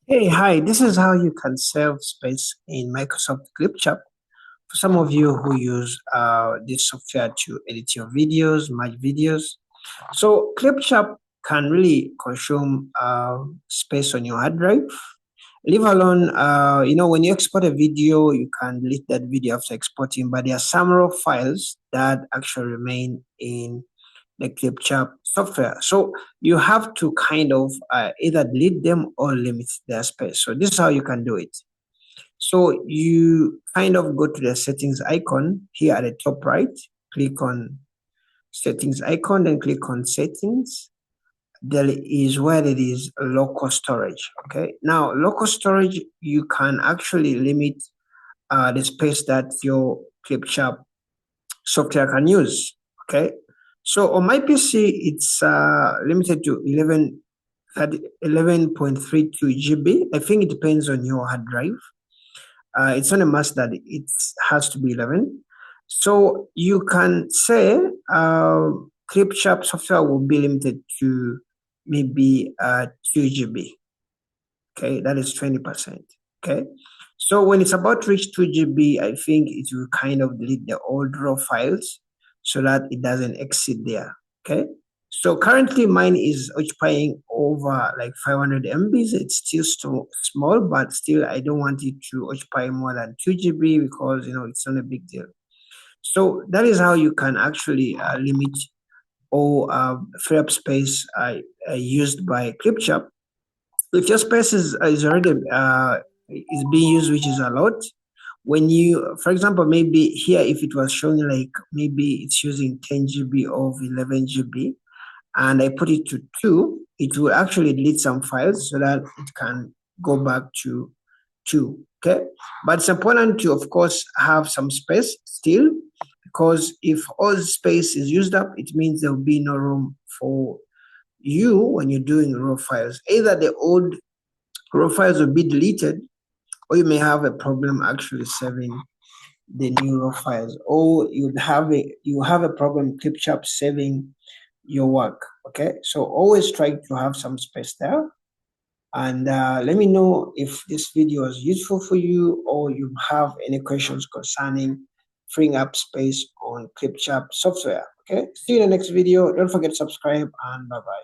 Hey, hi, this is how you can save space in Microsoft Clipchamp. For some of you who use this software to edit your videos, merge videos. So Clipchamp can really consume space on your hard drive. Leave alone, when you export a video, you can delete that video after exporting, but there are some raw files that actually remain in the Clipchamp software. So you have to kind of either delete them or limit their space. So this is how you can do it. So you kind of go to the settings icon here at the top right, click on settings icon, then click on settings. There is where it is local storage. Okay, now local storage, you can actually limit the space that your Clipchamp software can use. Okay, so on my PC, it's limited to 11.32 GB. I think it depends on your hard drive. It's not a must that it has to be 11. So you can say Clipchamp software will be limited to maybe 2 GB. Okay, that is 20%. Okay, so when it's about to reach 2 GB, I think it will kind of delete the old raw files so that it doesn't exceed there. Okay, so currently mine is occupying over like 500 MBs. It's still small, but still I don't want it to occupy more than 2 GB because it's not a big deal. So that is how you can actually limit or free up space used by Clipchamp. If your space is already is being used, which is a lot, when you, for example, maybe here if it was showing like maybe it's using 10 GB or 11 GB, and I put it to 2, it will actually delete some files so that it can go back to 2. Okay, but it's important to, of course, have some space still, because if all the space is used up, it means there will be no room for you when you're doing raw files. Either the old raw files will be deleted, or you may have a problem actually saving the new raw files, or you have a problem Clipchamp saving your work. Okay, so always try to have some space there. And let me know if this video is useful for you, or you have any questions concerning freeing up space on Clipchamp software. Okay, see you in the next video. Don't forget to subscribe, and bye bye.